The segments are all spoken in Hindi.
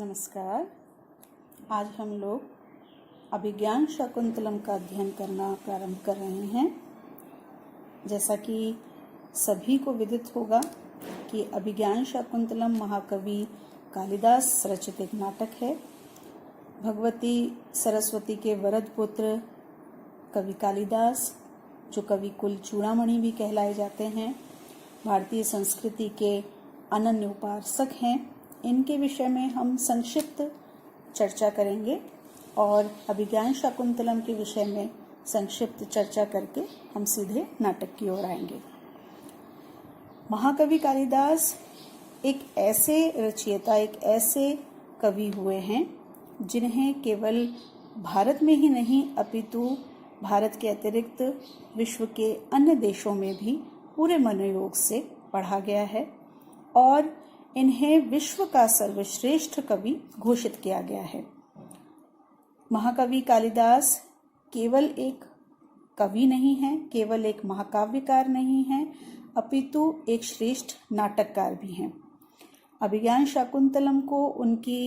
नमस्कार। आज हम लोग अभिज्ञान शाकुंतलम का अध्ययन करना प्रारंभ कर रहे हैं। जैसा कि सभी को विदित होगा कि अभिज्ञान शाकुंतलम महाकवि कालिदास रचित एक नाटक है। भगवती सरस्वती के वरद पुत्र कवि कालिदास, जो कवि कुल चूड़ामणि भी कहलाए जाते हैं, भारतीय संस्कृति के अनन्य उपासक हैं। इनके विषय में हम संक्षिप्त चर्चा करेंगे और अभिज्ञान शाकुंतलम के विषय में संक्षिप्त चर्चा करके हम सीधे नाटक की ओर आएंगे। महाकवि कालिदास एक ऐसे रचयिता, एक ऐसे कवि हुए हैं जिन्हें केवल भारत में ही नहीं अपितु भारत के अतिरिक्त विश्व के अन्य देशों में भी पूरे मनोयोग से पढ़ा गया है और इन्हें विश्व का सर्वश्रेष्ठ कवि घोषित किया गया है। महाकवि कालिदास केवल एक कवि नहीं है, केवल एक महाकाव्यकार नहीं है, अपितु एक श्रेष्ठ नाटककार भी हैं। अभिज्ञान शाकुंतलम को उनकी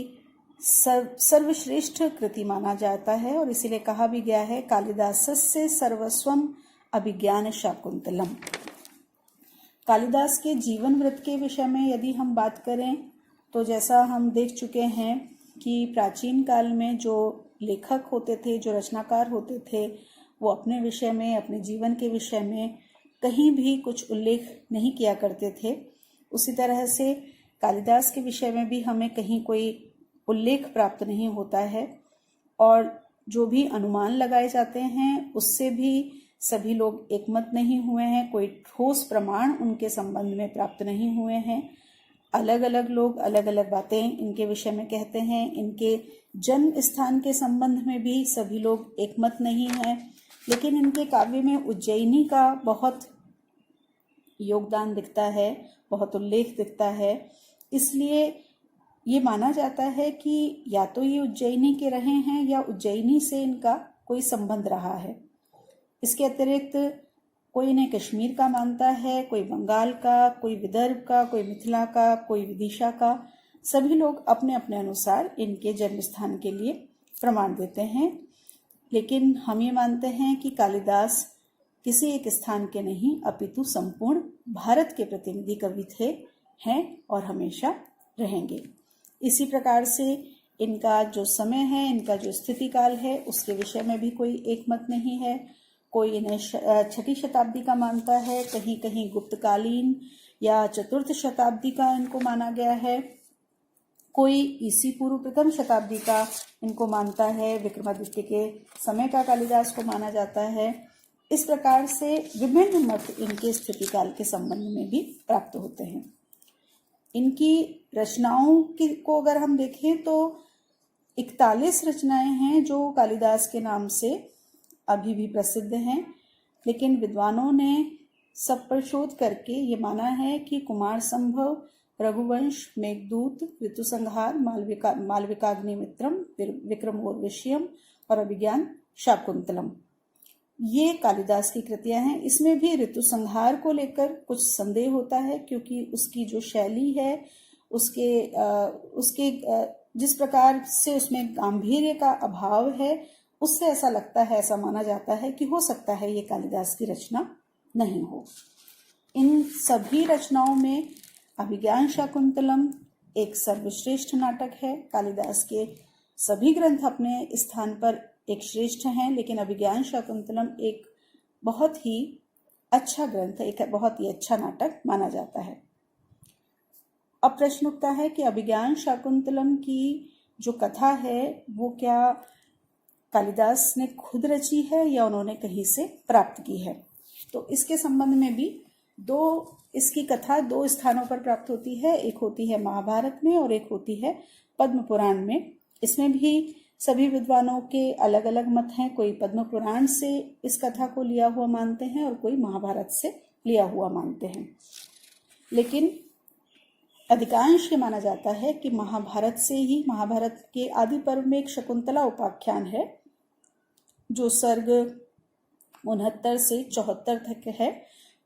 सर्वश्रेष्ठ कृति माना जाता है और इसीलिए कहा भी गया है कालिदासस्य सर्वस्वम अभिज्ञान शाकुंतलम। कालिदास के जीवन वृत्त के विषय में यदि हम बात करें तो जैसा हम देख चुके हैं कि प्राचीन काल में जो लेखक होते थे, जो रचनाकार होते थे, वो अपने विषय में, अपने जीवन के विषय में कहीं भी कुछ उल्लेख नहीं किया करते थे। उसी तरह से कालिदास के विषय में भी हमें कहीं कोई उल्लेख प्राप्त नहीं होता है और जो भी अनुमान लगाए जाते हैं उससे भी सभी लोग एकमत नहीं हुए हैं। कोई ठोस प्रमाण उनके संबंध में प्राप्त नहीं हुए हैं। अलग अलग लोग अलग अलग बातें इनके विषय में कहते हैं। इनके जन्म स्थान के संबंध में भी सभी लोग एकमत नहीं हैं। लेकिन इनके काव्य में उज्जैनी का बहुत योगदान दिखता है, बहुत उल्लेख दिखता है। इसलिए ये माना जाता है कि या तो ये उज्जैनी के रहे हैं या उज्जैनी से इनका कोई संबंध रहा है। इसके अतिरिक्त कोई इन्हें कश्मीर का मानता है, कोई बंगाल का, कोई विदर्भ का, कोई मिथिला का, कोई विदिशा का। सभी लोग अपने अपने अनुसार इनके जन्म स्थान के लिए प्रमाण देते हैं। लेकिन हम ये मानते हैं कि कालिदास किसी एक स्थान के नहीं अपितु संपूर्ण भारत के प्रतिनिधि कवि थे, हैं और हमेशा रहेंगे। इसी प्रकार से इनका जो समय है, इनका जो स्थिति काल है, उसके विषय में भी कोई एकमत नहीं है। कोई इन्हें छठी शताब्दी का मानता है, कहीं कहीं गुप्तकालीन या चतुर्थ शताब्दी का इनको माना गया है। कोई ईसी पूर्व प्रथम शताब्दी का इनको मानता है, विक्रमादित्य के समय का कालिदास को माना जाता है। इस प्रकार से विभिन्न मत इनके स्थिति काल के संबंध में भी प्राप्त होते हैं। इनकी रचनाओं को अगर हम देखें तो 41 रचनाएं हैं जो कालिदास के नाम से अभी भी प्रसिद्ध हैं। लेकिन विद्वानों ने सब पर शोध करके ये माना है कि कुमार संभव, रघुवंश, मेघदूत, ऋतुसंहार, मालविकाग्निमित्रम, विक्रमोर्वशीयम और अभिज्ञान शाकुंतलम, ये कालिदास की कृतियां हैं। इसमें भी ऋतुसंहार को लेकर कुछ संदेह होता है क्योंकि उसकी जो शैली है, उसके जिस प्रकार से उसमें गांधीर्य का अभाव है, उससे ऐसा लगता है, ऐसा माना जाता है कि हो सकता है ये कालिदास की रचना नहीं हो। इन सभी रचनाओं में अभिज्ञान शाकुंतलम एक सर्वश्रेष्ठ नाटक है। कालिदास के सभी ग्रंथ अपने स्थान पर एक श्रेष्ठ हैं, लेकिन अभिज्ञान शाकुंतलम एक बहुत ही अच्छा ग्रंथ, एक बहुत ही अच्छा नाटक माना जाता है। अब प्रश्न उठता है कि अभिज्ञान शाकुंतलम की जो कथा है वो क्या कालिदास ने खुद रची है या उन्होंने कहीं से प्राप्त की है। तो इसके संबंध में भी इसकी कथा दो स्थानों पर प्राप्त होती है। एक होती है महाभारत में और एक होती है पद्म पुराण में। इसमें भी सभी विद्वानों के अलग अलग मत हैं। कोई पद्म पुराण से इस कथा को लिया हुआ मानते हैं और कोई महाभारत से लिया हुआ मानते हैं। लेकिन अधिकांश ये माना जाता है कि महाभारत से ही, महाभारत के आदि पर्व में एक शकुंतला उपाख्यान है जो सर्ग 69 से 74 तक है।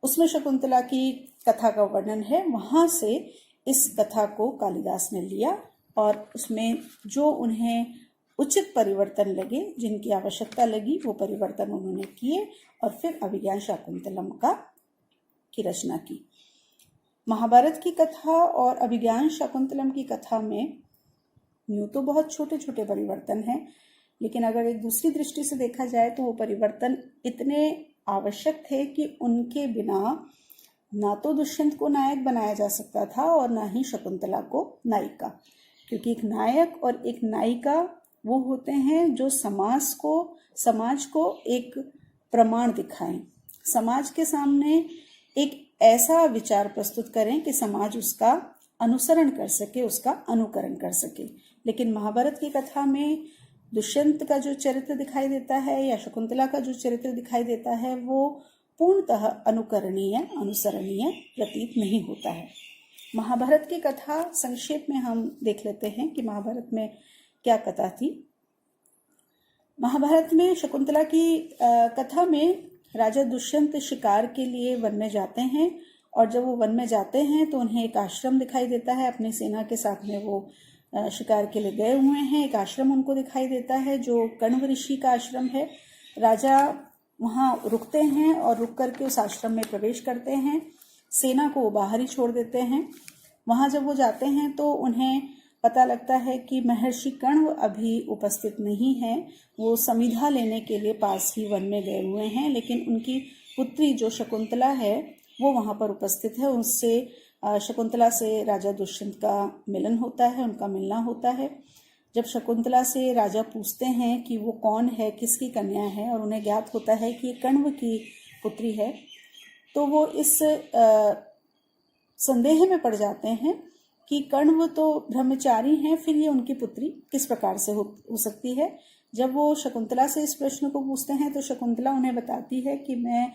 उसमें शकुंतला की कथा का वर्णन है। वहां से इस कथा को कालिदास ने लिया और उसमें जो उन्हें उचित परिवर्तन लगे, जिनकी आवश्यकता लगी, वो परिवर्तन उन्होंने किए और फिर अभिज्ञान शाकुंतलम की रचना की। महाभारत की कथा और अभिज्ञान शाकुंतलम की कथा में यूं तो बहुत छोटे छोटे परिवर्तन हैं, लेकिन अगर एक दूसरी दृष्टि से देखा जाए तो वो परिवर्तन इतने आवश्यक थे कि उनके बिना ना तो दुष्यंत को नायक बनाया जा सकता था और ना ही शकुंतला को नायिका, क्योंकि एक नायक और एक नायिका वो होते हैं जो समाज को एक प्रमाण दिखाएं, समाज के सामने एक ऐसा विचार प्रस्तुत करें कि समाज उसका अनुसरण कर सके, उसका अनुकरण कर सके। लेकिन महाभारत की कथा में दुष्यंत का जो चरित्र दिखाई देता है या शकुंतला का जो चरित्र दिखाई देता है वो पूर्णतः अनुकरणीय, अनुसरणीय प्रतीत नहीं होता है। महाभारत की कथा संक्षेप में हम देख लेते हैं कि महाभारत में क्या कथा थी। महाभारत में शकुंतला की कथा में राजा दुष्यंत शिकार के लिए वन में जाते हैं, और जब वो वन में जाते हैं तो उन्हें एक आश्रम दिखाई देता है। अपनी सेना के साथ में वो शिकार के लिए गए हुए हैं। एक आश्रम उनको दिखाई देता है जो कण्व ऋषि का आश्रम है। राजा वहाँ रुकते हैं और रुक करके उस आश्रम में प्रवेश करते हैं। सेना को वो बाहर ही छोड़ देते हैं। वहाँ जब वो जाते हैं तो उन्हें पता लगता है कि महर्षि कण्व अभी उपस्थित नहीं है। वो समिधा लेने के लिए पास ही वन में गए हुए हैं, लेकिन उनकी पुत्री जो शकुंतला है वो वहाँ पर उपस्थित है। उससे शकुंतला से राजा दुष्यंत का मिलन होता है, उनका मिलना होता है। जब शकुंतला से राजा पूछते हैं कि वो कौन है, किसकी कन्या है, और उन्हें ज्ञात होता है कि ये कण्व की पुत्री है, तो वो इस संदेह में पड़ जाते हैं कि कण्व तो ब्रह्मचारी हैं, फिर ये उनकी पुत्री किस प्रकार से हो सकती है। जब वो शकुंतला से इस प्रश्न को पूछते हैं तो शकुंतला उन्हें बताती है कि मैं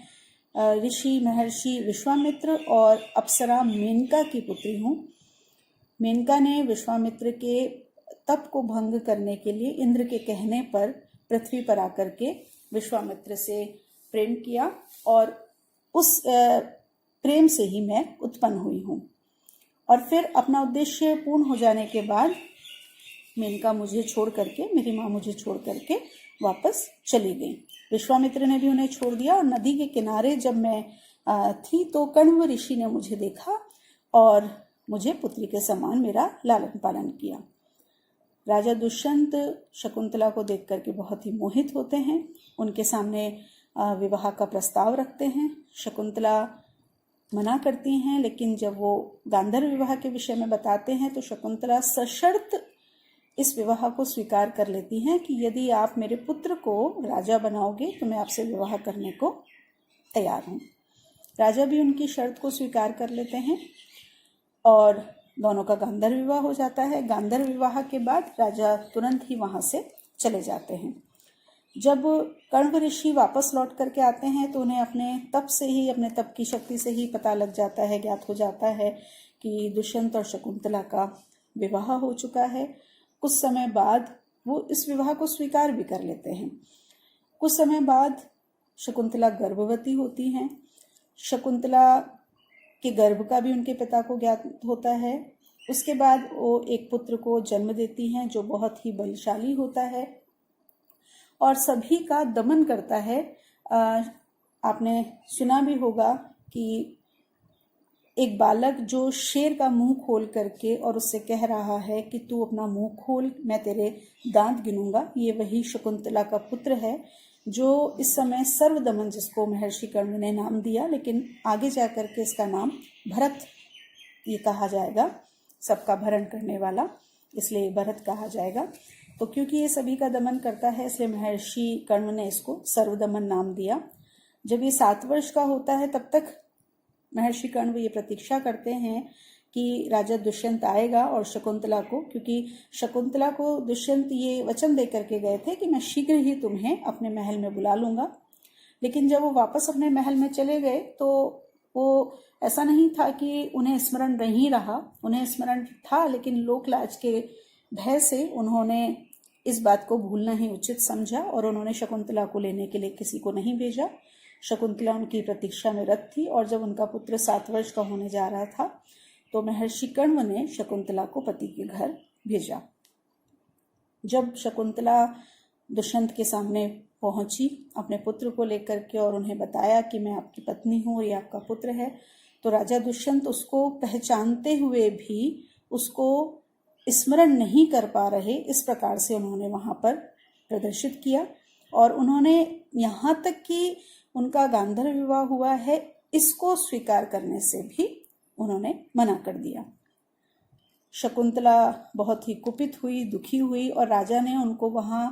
ऋषि महर्षि विश्वामित्र और अप्सरा मेनका की पुत्री हूँ। मेनका ने विश्वामित्र के तप को भंग करने के लिए इंद्र के कहने पर पृथ्वी पर आकर के विश्वामित्र से प्रेम किया, और उस प्रेम से ही मैं उत्पन्न हुई हूँ। और फिर अपना उद्देश्य पूर्ण हो जाने के बाद मेनका मुझे छोड़ करके, मेरी माँ मुझे छोड़ करके वापस चली गई। विश्वामित्र ने भी उन्हें छोड़ दिया, और नदी के किनारे जब मैं थी तो कण्व ऋषि ने मुझे देखा और मुझे पुत्री के समान मेरा लालन पालन किया। राजा दुष्यंत शकुंतला को देख करके बहुत ही मोहित होते हैं। उनके सामने विवाह का प्रस्ताव रखते हैं। शकुंतला मना करती हैं, लेकिन जब वो गांधर्व विवाह के विषय में बताते हैं तो शकुंतला सशर्त इस विवाह को स्वीकार कर लेती हैं कि यदि आप मेरे पुत्र को राजा बनाओगे तो मैं आपसे विवाह करने को तैयार हूँ। राजा भी उनकी शर्त को स्वीकार कर लेते हैं और दोनों का गांधर्व विवाह हो जाता है। गांधर्व विवाह के बाद राजा तुरंत ही वहाँ से चले जाते हैं। जब कण्व ऋषि वापस लौट करके आते हैं तो उन्हें अपने तप की शक्ति से ही पता लग जाता है, ज्ञात हो जाता है कि दुष्यंत और शकुंतला का विवाह हो चुका है। कुछ समय बाद वो इस विवाह को स्वीकार भी कर लेते हैं। कुछ समय बाद शकुंतला गर्भवती होती हैं। शकुंतला के गर्भ का भी उनके पिता को ज्ञात होता है। उसके बाद वो एक पुत्र को जन्म देती हैं जो बहुत ही बलशाली होता है और सभी का दमन करता है। आपने सुना भी होगा कि एक बालक जो शेर का मुंह खोल करके और उससे कह रहा है कि तू अपना मुंह खोल, मैं तेरे दांत गिनूंगा, ये वही शकुंतला का पुत्र है जो इस समय सर्वदमन, जिसको महर्षि कर्ण ने नाम दिया, लेकिन आगे जाकर के इसका नाम भरत ये कहा जाएगा, सबका भरण करने वाला, इसलिए भरत कहा जाएगा। तो क्योंकि ये सभी का दमन करता है इसलिए महर्षि कर्ण ने इसको सर्वदमन नाम दिया। जब ये 7 वर्ष का होता है तब तक महर्षि कर्ण ये प्रतीक्षा करते हैं कि राजा दुष्यंत आएगा और शकुंतला को, क्योंकि शकुंतला को दुष्यंत ये वचन दे करके गए थे कि मैं शीघ्र ही तुम्हें अपने महल में बुला लूंगा। लेकिन जब वो वापस अपने महल में चले गए तो वो ऐसा नहीं था कि उन्हें स्मरण नहीं रहा, उन्हें स्मरण था, लेकिन लोकलाज के भय से उन्होंने इस बात को भूलना ही उचित समझा और उन्होंने शकुंतला को लेने के लिए किसी को नहीं भेजा। शकुंतला उनकी प्रतीक्षा में रत थी और जब उनका पुत्र 7 वर्ष का होने जा रहा था तो महर्षि कण्व ने शकुंतला को पति के घर भेजा। जब शकुंतला दुष्यंत के सामने पहुंची अपने पुत्र को लेकर के और उन्हें बताया कि मैं आपकी पत्नी हूँ और ये आपका पुत्र है, तो राजा दुष्यंत उसको पहचानते हुए भी उसको स्मरण नहीं कर पा रहे, इस प्रकार से उन्होंने वहां पर प्रदर्शित किया। और उन्होंने यहाँ तक कि उनका गांधर्व विवाह हुआ है इसको स्वीकार करने से भी उन्होंने मना कर दिया। शकुंतला बहुत ही कुपित हुई, दुखी हुई और राजा ने उनको वहां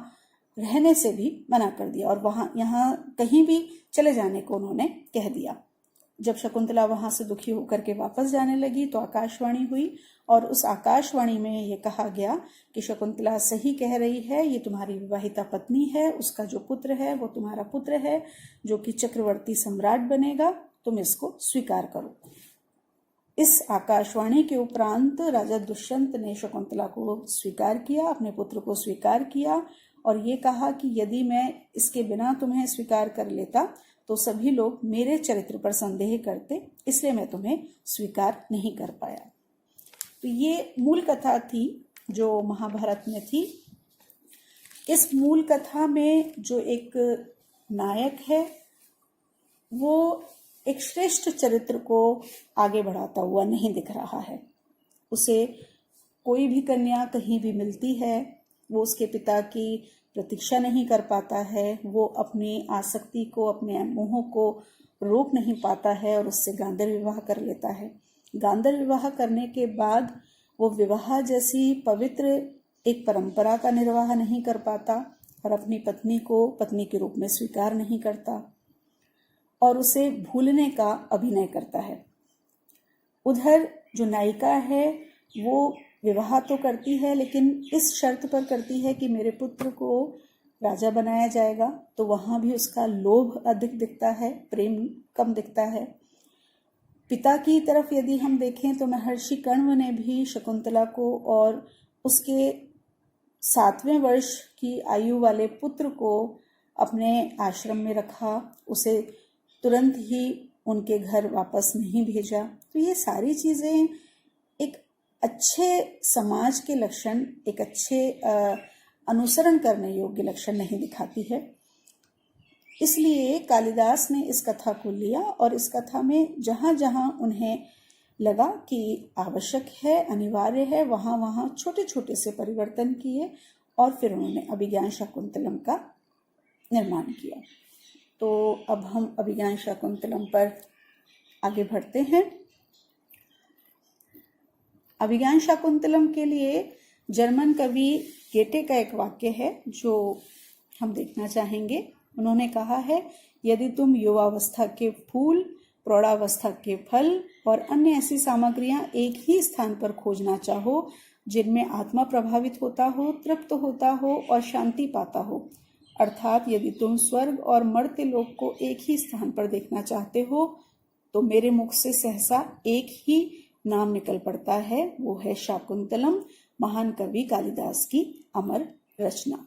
रहने से भी मना कर दिया और यहाँ कहीं भी चले जाने को उन्होंने कह दिया। जब शकुंतला वहां से दुखी होकर के वापस जाने लगी तो आकाशवाणी हुई और उस आकाशवाणी में ये कहा गया कि शकुंतला सही कह रही है, ये तुम्हारी विवाहिता पत्नी है, उसका जो पुत्र है वो तुम्हारा पुत्र है जो कि चक्रवर्ती सम्राट बनेगा, तुम इसको स्वीकार करो। इस आकाशवाणी के उपरांत राजा दुष्यंत ने शकुंतला को स्वीकार किया, अपने पुत्र को स्वीकार किया और ये कहा कि यदि मैं इसके बिना तुम्हें स्वीकार कर लेता तो सभी लोग मेरे चरित्र पर संदेह करते, इसलिए मैं तुम्हें स्वीकार नहीं कर पाया। तो ये मूल कथा थी जो महाभारत में थी। इस मूल कथा में जो एक नायक है वो एक श्रेष्ठ चरित्र को आगे बढ़ाता हुआ नहीं दिख रहा है। उसे कोई भी कन्या कहीं भी मिलती है, वो उसके पिता की प्रतीक्षा नहीं कर पाता है, वो अपनी आसक्ति को, अपने मोह को रोक नहीं पाता है और उससे गांधर्व विवाह कर लेता है। गांधर्व विवाह करने के बाद वो विवाह जैसी पवित्र एक परंपरा का निर्वाह नहीं कर पाता और अपनी पत्नी को पत्नी के रूप में स्वीकार नहीं करता और उसे भूलने का अभिनय करता है। उधर जो नायिका है वो विवाह तो करती है लेकिन इस शर्त पर करती है कि मेरे पुत्र को राजा बनाया जाएगा, तो वहां भी उसका लोभ अधिक दिखता है, प्रेम कम दिखता है। पिता की तरफ यदि हम देखें तो महर्षि कण्व ने भी शकुंतला को और उसके 7वें वर्ष की आयु वाले पुत्र को अपने आश्रम में रखा, उसे तुरंत ही उनके घर वापस नहीं भेजा। तो ये सारी चीजें एक अच्छे समाज के लक्षण, एक अच्छे अनुसरण करने योग्य लक्षण नहीं दिखाती है। इसलिए कालिदास ने इस कथा को लिया और इस कथा में जहां जहां उन्हें लगा कि आवश्यक है, अनिवार्य है, वहां वहां छोटे छोटे से परिवर्तन किए और फिर उन्होंने अभिज्ञान शाकुंतलम का निर्माण किया। तो अब हम अभिज्ञान शाकुंतलम पर आगे बढ़ते हैं। अभिज्ञान शाकुंतलम के लिए जर्मन कवि गेटे का एक वाक्य है जो हम देखना चाहेंगे। उन्होंने कहा है, यदि तुम युवावस्था के फूल, प्रौढ़ावस्था के फल और अन्य ऐसी सामग्रियां एक ही स्थान पर खोजना चाहो जिनमें आत्मा प्रभावित होता हो, तृप्त होता हो और शांति पाता हो, अर्थात यदि तुम स्वर्ग और मर्त्य लोक को एक ही स्थान पर देखना चाहते हो तो मेरे मुख से सहसा एक ही नाम निकल पड़ता है, वो है शाकुंतलम, महान कवि कालिदास की अमर रचना।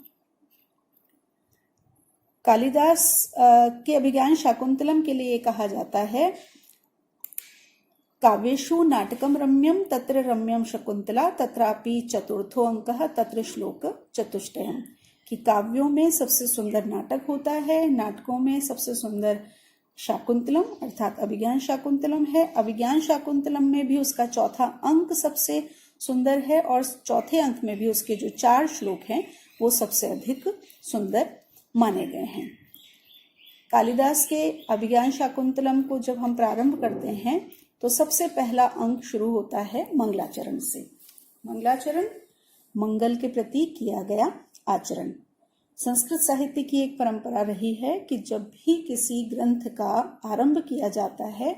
कालिदास के अभिज्ञान शाकुंतलम के लिए कहा जाता है, काव्येषु नाटकम रम्यम तत्र रम्यम शकुंतला तत्रापि चतुर्थो अंकः तत्र श्लोक चतुष्टयम्, कि काव्यों में सबसे सुंदर नाटक होता है, नाटकों में सबसे सुंदर शाकुंतलम अर्थात अभिज्ञान शाकुंतलम है। अभिज्ञान शाकुंतलम में भी उसका चौथा अंक सबसे सुंदर है और चौथे अंक में भी उसके जो 4 श्लोक हैं वो सबसे अधिक सुंदर माने गए हैं। कालिदास के अभिज्ञान शाकुंतलम को जब हम प्रारंभ करते हैं तो सबसे पहला अंक शुरू होता है मंगलाचरण से। मंगलाचरण मंगल के प्रति किया गया आचरण। संस्कृत साहित्य की एक परंपरा रही है कि जब भी किसी ग्रंथ का आरंभ किया जाता है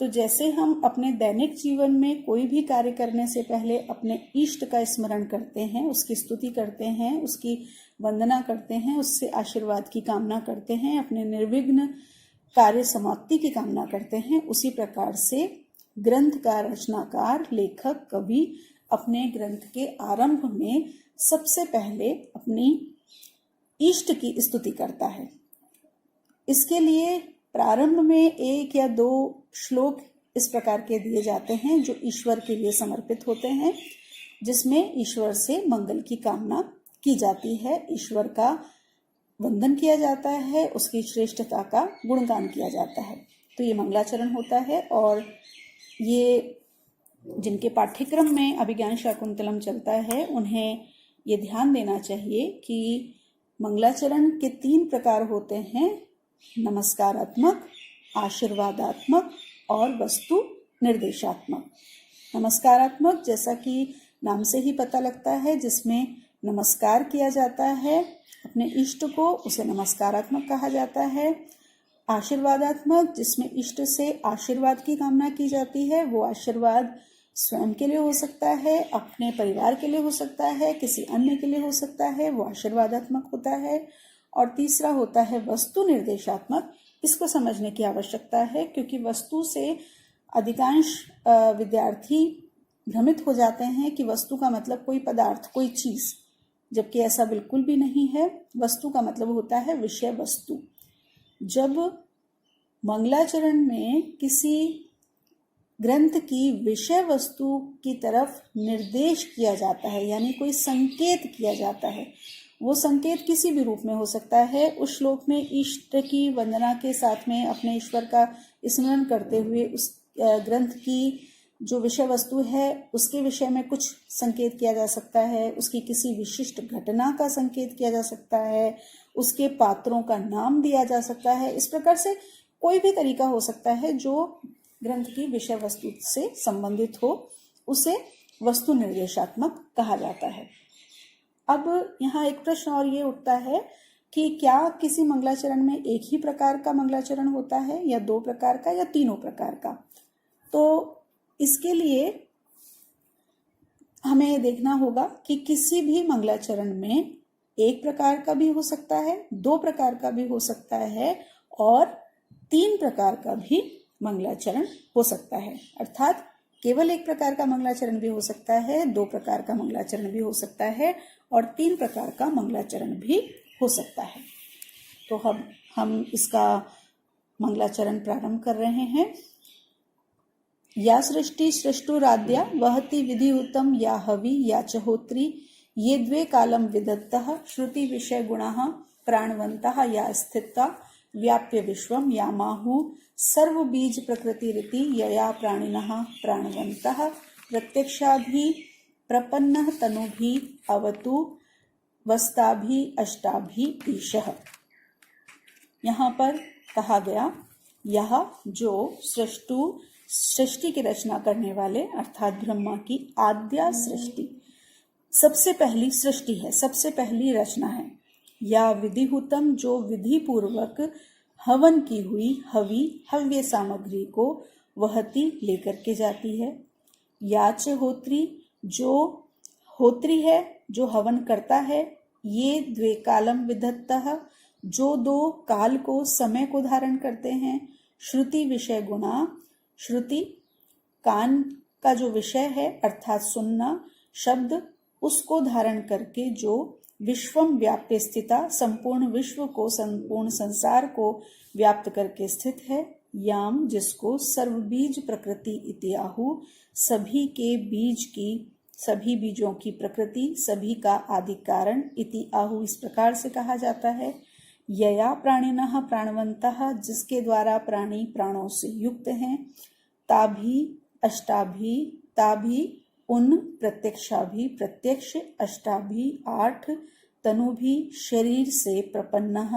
तो जैसे हम अपने दैनिक जीवन में कोई भी कार्य करने से पहले अपने इष्ट का स्मरण करते हैं, उसकी स्तुति करते हैं, उसकी वंदना करते हैं, उससे आशीर्वाद की कामना करते हैं, अपने निर्विघ्न कार्य समाप्ति की कामना करते हैं, उसी प्रकार से ग्रंथ का रचनाकार, लेखक, कवि अपने ग्रंथ के आरंभ में सबसे पहले अपनी इष्ट की स्तुति करता है। इसके लिए प्रारंभ में 1 या 2 श्लोक इस प्रकार के दिए जाते हैं जो ईश्वर के लिए समर्पित होते हैं। जिसमें ईश्वर से मंगल की कामना की जाती है, ईश्वर का वंदन किया जाता है, उसकी श्रेष्ठता का गुणगान किया जाता है। तो ये मंगलाचरण होता है। और ये जिनके पाठ्यक्रम में अभिज्ञान शाकुंतलम चलता है उन्हें ये ध्यान देना चाहिए कि मंगलाचरण के 3 प्रकार होते हैं, नमस्कारात्मक, आशीर्वादात्मक और वस्तु निर्देशात्मक। नमस्कारात्मक जैसा कि नाम से ही पता लगता है, जिसमें नमस्कार किया जाता है अपने इष्ट को, उसे नमस्कारात्मक कहा जाता है। आशीर्वादात्मक जिसमें इष्ट से आशीर्वाद की कामना की जाती है, वो आशीर्वाद स्वयं के लिए हो सकता है, अपने परिवार के लिए हो सकता है, किसी अन्य के लिए हो सकता है, वो आशीर्वादात्मक होता है। और तीसरा होता है वस्तु निर्देशात्मक। इसको समझने की आवश्यकता है क्योंकि वस्तु से अधिकांश विद्यार्थी भ्रमित हो जाते हैं कि वस्तु का मतलब कोई पदार्थ, कोई चीज, जबकि ऐसा बिल्कुल भी नहीं है। वस्तु का मतलब होता है विषय वस्तु। जब मंगलाचरण में किसी ग्रंथ की विषय वस्तु की तरफ निर्देश किया जाता है, यानी कोई संकेत किया जाता है, वो संकेत किसी भी रूप में हो सकता है। उस श्लोक में इष्ट की वंदना के साथ में अपने ईश्वर का स्मरण करते हुए उस ग्रंथ की जो विषय वस्तु है उसके विषय में कुछ संकेत किया जा सकता है, उसकी किसी विशिष्ट घटना का संकेत किया जा सकता है, उसके पात्रों का नाम दिया जा सकता है। इस प्रकार से कोई भी तरीका हो सकता है जो ग्रंथ की विषय वस्तु से संबंधित हो, उसे वस्तु निर्देशात्मक कहा जाता है। अब यहाँ एक प्रश्न और ये उठता है कि क्या किसी मंगलाचरण में एक ही प्रकार का मंगलाचरण होता है, या 2 प्रकार का, या तीनों प्रकार का? तो इसके लिए हमें देखना होगा कि किसी भी मंगलाचरण में 1 प्रकार का भी हो सकता है, 2 प्रकार का भी हो सकता है और 3 प्रकार का भी मंगलाचरण हो सकता है। अर्थात केवल 1 प्रकार का मंगलाचरण भी हो सकता है, 2 प्रकार का मंगलाचरण भी हो सकता है और 3 प्रकार का मंगलाचरण भी हो सकता है। तो हम इसका मंगलाचरण प्रारंभ कर रहे हैं। या सृष्टि सृष्टुराद्या वहति विधियुतम या हवि या च होत्री, ये 2 कालम विदत्तः श्रुति विषय गुणाः प्राणवन्तः या स्थिता व्याप्य विश्वम या माहु सर्व बीज प्रकृतिरिति यया प्राणिनः प्राणवन्तः प्रत्यक्षाभि प्रपन्नः तनुभि अवतु वस्ताभि अष्टाभि ईशः। यहाँ पर कहा गया यह जो सृष्टि की रचना करने वाले अर्थात ब्रह्मा की आद्या सृष्टि, सबसे पहली सृष्टि है, सबसे पहली रचना है। या विधिहुतम जो विधि पूर्वक हवन की हुई हवि हव्य सामग्री को वहती लेकर के जाती है। याच होत्री जो होत्री है, जो हवन करता है। ये 2 कालम विधत्तः जो 2 काल को, समय को धारण करते हैं। श्रुति विषय गुणा, श्रुति कान का जो विषय है अर्थात सुनना शब्द, उसको धारण करके जो विश्वम व्याप्य स्थिता, संपूर्ण विश्व को, संपूर्ण संसार को व्याप्त करके स्थित है। याम जिसको सर्वबीज प्रकृति इति आहु, सभी के बीज की, सभी बीजों की प्रकृति, सभी का आदि कारण, इति आहु इस प्रकार से कहा जाता है। यया प्राणिनः प्राणवन्तः जिसके द्वारा प्राणी प्राणों से युक्त हैं। ताभि अष्टाभि, ताभि उन, प्रत्यक्षाभि प्रत्यक्ष, अष्टाभि 8, तनुभि शरीर से, प्रपन्नः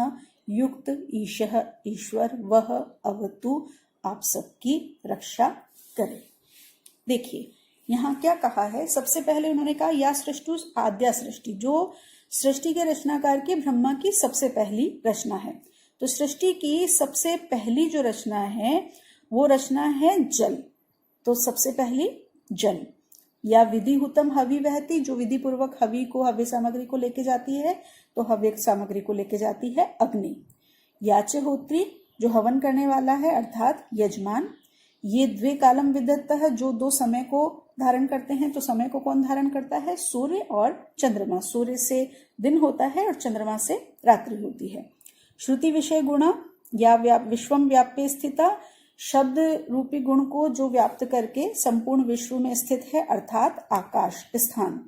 युक्त, ईशः ईश्वर, वह अवतु आप सबकी रक्षा करे। देखिए यहाँ क्या कहा है। सबसे पहले उन्होंने कहा या सृष्टु आद्या सृष्टि, जो सृष्टि के रचनाकार की ब्रह्मा की सबसे पहली रचना है। तो सृष्टि की सबसे पहली जो रचना है वो रचना है जल। तो सबसे पहली जल। या विधिहुतम हवि वहती, जो विधि पूर्वक हवि को, हव्य सामग्री को लेके जाती है, तो हव्य सामग्री को लेके जाती है अग्नि। याच होत्री जो हवन करने वाला है अर्थात यजमान। ये 2 कालम विदत्तः जो 2 समय को धारण करते हैं। तो समय को कौन धारण करता है? सूर्य और चंद्रमा। सूर्य से दिन होता है और चंद्रमा से रात्रि होती है। श्रुति विषय गुणा या विश्वम व्याप्य स्थिता, शब्द रूपी गुण को जो व्याप्त करके संपूर्ण विश्व में स्थित है, अर्थात आकाश स्थान।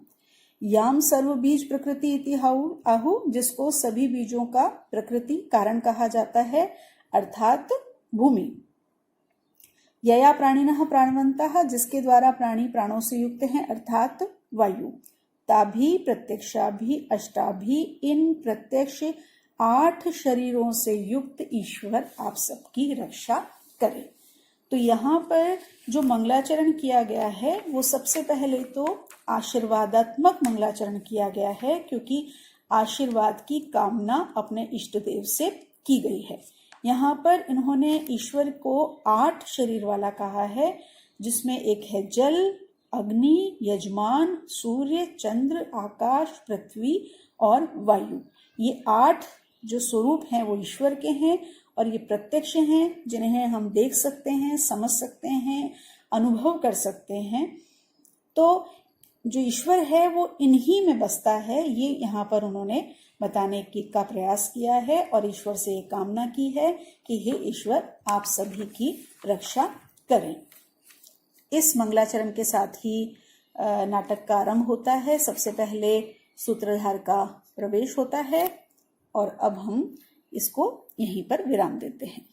याम सर्व बीज प्रकृति इति आहु, जिसको सभी बीजों का प्रकृति कारण कहा जाता है, अर्थात भूमि। यया प्राणिनः प्राणवन्तः, जिसके द्वारा प्राणी प्राणों से युक्त हैं, अर्थात वायु। ताभि प्रत्यक्षाभि अष्टाभि, इन प्रत्यक्ष 8 शरीरों से युक्त ईश्वर आप सबकी रक्षा करे। तो यहाँ पर जो मंगलाचरण किया गया है वो सबसे पहले तो आशीर्वादात्मक मंगलाचरण किया गया है, क्योंकि आशीर्वाद की कामना अपने इष्ट देव से की गई है। यहाँ पर इन्होंने ईश्वर को 8 शरीर वाला कहा है, जिसमें एक है जल, अग्नि, यजमान, सूर्य, चंद्र, आकाश, पृथ्वी और वायु। ये 8 जो स्वरूप हैं वो ईश्वर के हैं और ये प्रत्यक्ष हैं, जिन्हें हम देख सकते हैं, समझ सकते हैं, अनुभव कर सकते हैं। तो जो ईश्वर है वो इन्हीं में बसता है, ये यहाँ पर उन्होंने बताने का प्रयास किया है और ईश्वर से ये कामना की है कि हे ईश्वर, आप सभी की रक्षा करें। इस मंगलाचरण के साथ ही नाटक का आरंभ होता है। सबसे पहले सूत्रधार का प्रवेश होता है और अब हम इसको यहीं पर विराम देते हैं।